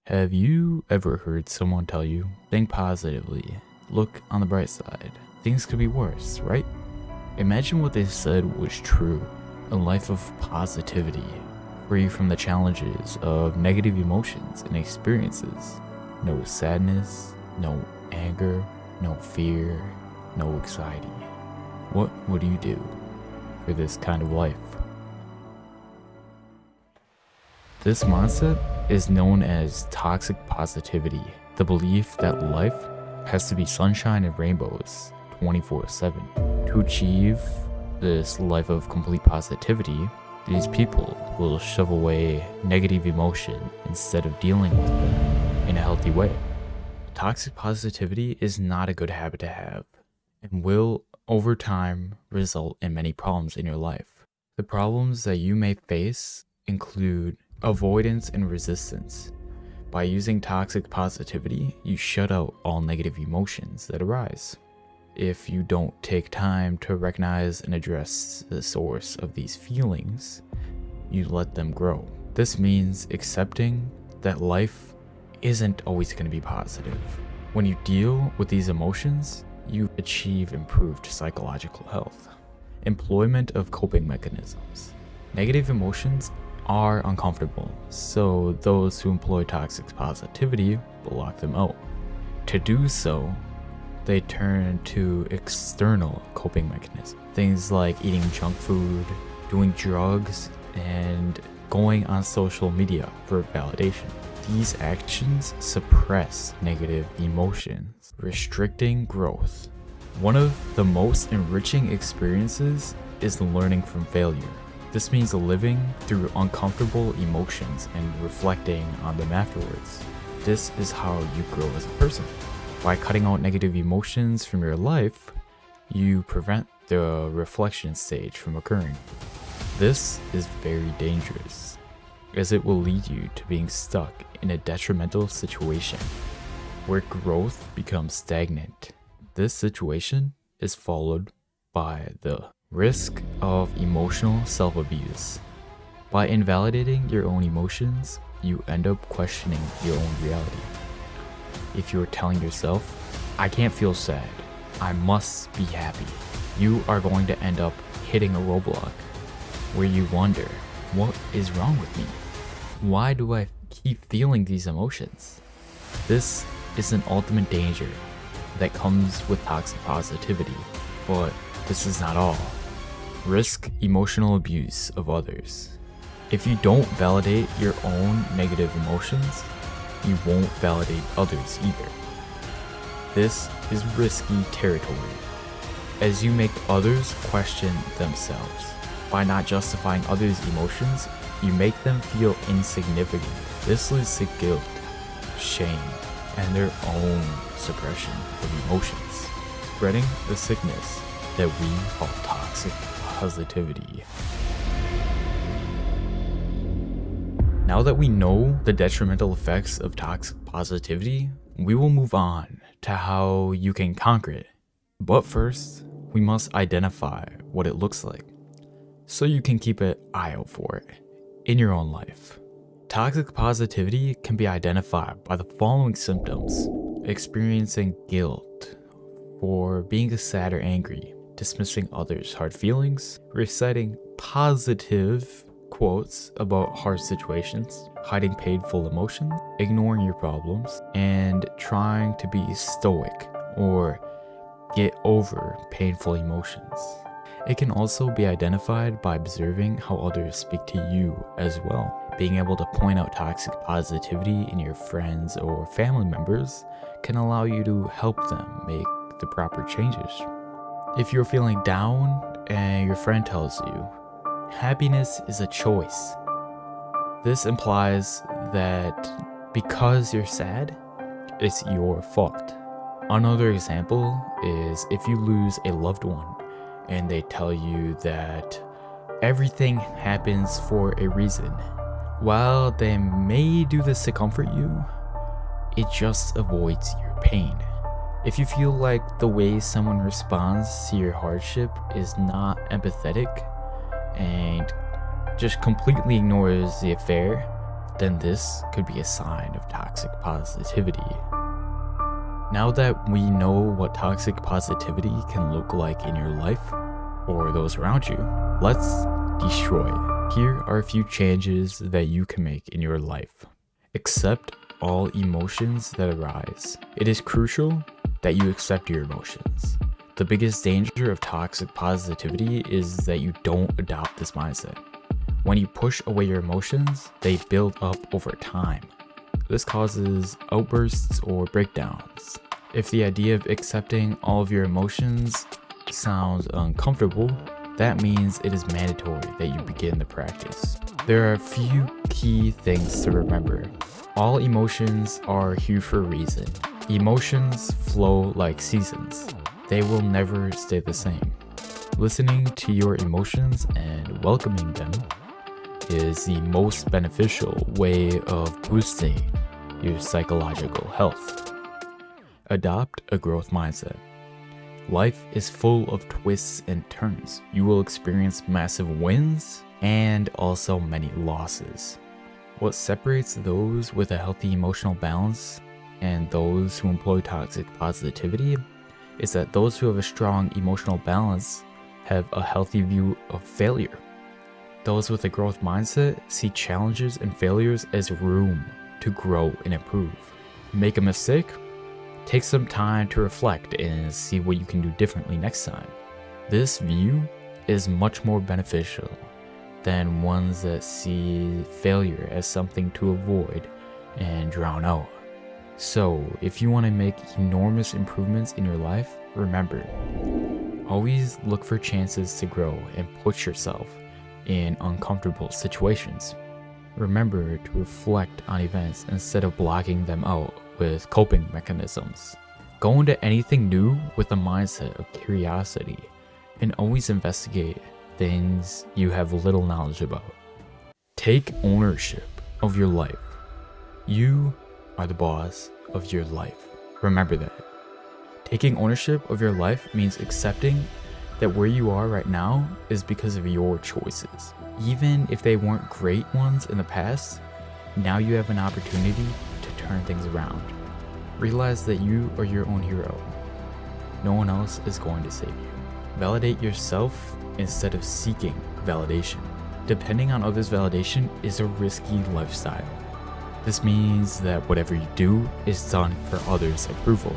Have you ever heard someone tell you, think positively, look on the bright side, things could be worse, right? Imagine what they said was true, a life of positivity, free from the challenges of negative emotions and experiences. No sadness, no anger, no fear, no anxiety. What would you do for this kind of life? This mindset is known as toxic positivity, the belief that life has to be sunshine and rainbows 24/7. To achieve this life of complete positivity, these people will shove away negative emotion instead of dealing with them in a healthy way. Toxic positivity is not a good habit to have and will, over time, result in many problems in your life. The problems that you may face include avoidance and resistance. By using toxic positivity, you shut out all negative emotions that arise. If you don't take time to recognize and address the source of these feelings, you let them grow. This means accepting that life isn't always going to be positive. When you deal with these emotions, you achieve improved psychological health. Employment of coping mechanisms. Negative emotions are uncomfortable, so those who employ toxic positivity block them out. To do so, they turn to external coping mechanisms. Things like eating junk food, doing drugs, and going on social media for validation. These actions suppress negative emotions, restricting growth. One of the most enriching experiences is learning from failure. This means living through uncomfortable emotions and reflecting on them afterwards. This is how you grow as a person. By cutting out negative emotions from your life, you prevent the reflection stage from occurring. This is very dangerous, as it will lead you to being stuck in a detrimental situation where growth becomes stagnant. This situation is followed by the risk of emotional self-abuse. By invalidating your own emotions, you end up questioning your own reality. If you're telling yourself, I can't feel sad, I must be happy, you are going to end up hitting a roadblock where you wonder, what is wrong with me? Why do I keep feeling these emotions? This is an ultimate danger that comes with toxic positivity, but this is not all. Risk emotional abuse of others. If you don't validate your own negative emotions, you won't validate others either. This is risky territory, as you make others question themselves. By not justifying others' emotions, you make them feel insignificant. This leads to guilt, shame, and their own suppression of emotions, spreading the sickness that we call toxic positivity. Now that we know the detrimental effects of toxic positivity, we will move on to how you can conquer it. But first, we must identify what it looks like, so you can keep an eye out for it in your own life. Toxic positivity can be identified by the following symptoms: experiencing guilt for being sad or angry, dismissing others' hard feelings, reciting positive quotes about hard situations, hiding painful emotions, ignoring your problems, and trying to be stoic or get over painful emotions. It can also be identified by observing how others speak to you as well. Being able to point out toxic positivity in your friends or family members can allow you to help them make the proper changes. If you're feeling down and your friend tells you, happiness is a choice, this implies that because you're sad, it's your fault. Another example is if you lose a loved one and they tell you that everything happens for a reason. While they may do this to comfort you, it just avoids your pain. If you feel like the way someone responds to your hardship is not empathetic and just completely ignores the affair, then this could be a sign of toxic positivity. Now that we know what toxic positivity can look like in your life or those around you, let's destroy it. Here are a few changes that you can make in your life. Accept all emotions that arise. It is crucial that you accept your emotions. The biggest danger of toxic positivity is that you don't adopt this mindset. When you push away your emotions, they build up over time. This causes outbursts or breakdowns. If the idea of accepting all of your emotions sounds uncomfortable, that means it is mandatory that you begin the practice. There are a few key things to remember. All emotions are here for a reason. Emotions flow like seasons. They will never stay the same. Listening to your emotions and welcoming them is the most beneficial way of boosting your psychological health. Adopt a growth mindset. Life is full of twists and turns. You will experience massive wins and also many losses. What separates those with a healthy emotional balance and those who employ toxic positivity is that those who have a strong emotional balance have a healthy view of failure. Those with a growth mindset see challenges and failures as room to grow and improve. Make a mistake? Take some time to reflect and see what you can do differently next time. This view is much more beneficial than ones that see failure as something to avoid and drown out. So, if you want to make enormous improvements in your life, remember, always look for chances to grow and push yourself in uncomfortable situations. Remember to reflect on events instead of blocking them out with coping mechanisms. Go into anything new with a mindset of curiosity and always investigate things you have little knowledge about. Take ownership of your life. You are the boss of your life. Remember that. Taking ownership of your life means accepting that where you are right now is because of your choices. Even if they weren't great ones in the past, now you have an opportunity to turn things around. Realize that you are your own hero. No one else is going to save you. Validate yourself instead of seeking validation. Depending on others' validation is a risky lifestyle. This means that whatever you do is done for others' approval.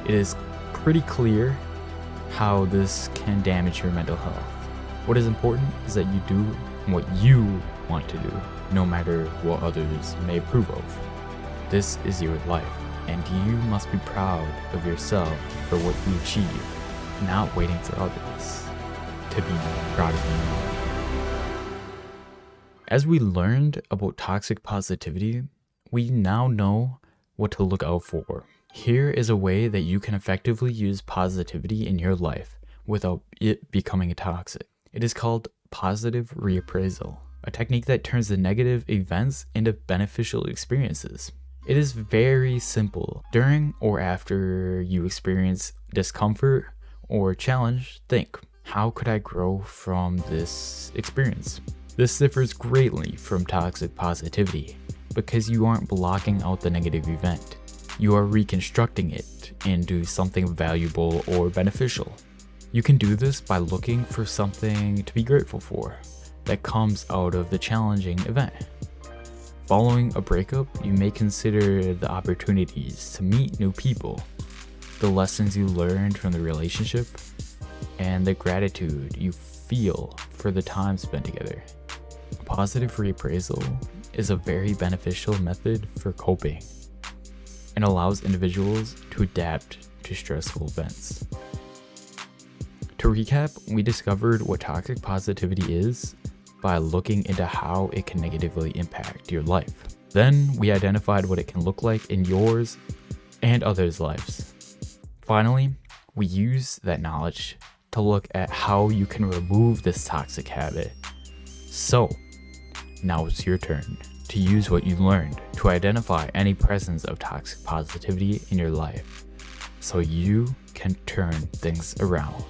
It is pretty clear how this can damage your mental health. What is important is that you do what you want to do, no matter what others may approve of. This is your life, and you must be proud of yourself for what you achieve, not waiting for others to be proud of you. As we learned about toxic positivity, we now know what to look out for. Here is a way that you can effectively use positivity in your life without it becoming toxic. It is called positive reappraisal, a technique that turns the negative events into beneficial experiences. It is very simple. During or after you experience discomfort or challenge, think, how could I grow from this experience? This differs greatly from toxic positivity because you aren't blocking out the negative event. You are reconstructing it into something valuable or beneficial. You can do this by looking for something to be grateful for that comes out of the challenging event. Following a breakup, you may consider the opportunities to meet new people, the lessons you learned from the relationship, and the gratitude you feel for the time spent together. Positive reappraisal is a very beneficial method for coping and allows individuals to adapt to stressful events. To recap, we discovered what toxic positivity is by looking into how it can negatively impact your life. Then we identified what it can look like in yours and others' lives. Finally, we use that knowledge to look at how you can remove this toxic habit. So, now it's your turn to use what you learned to identify any presence of toxic positivity in your life so you can turn things around.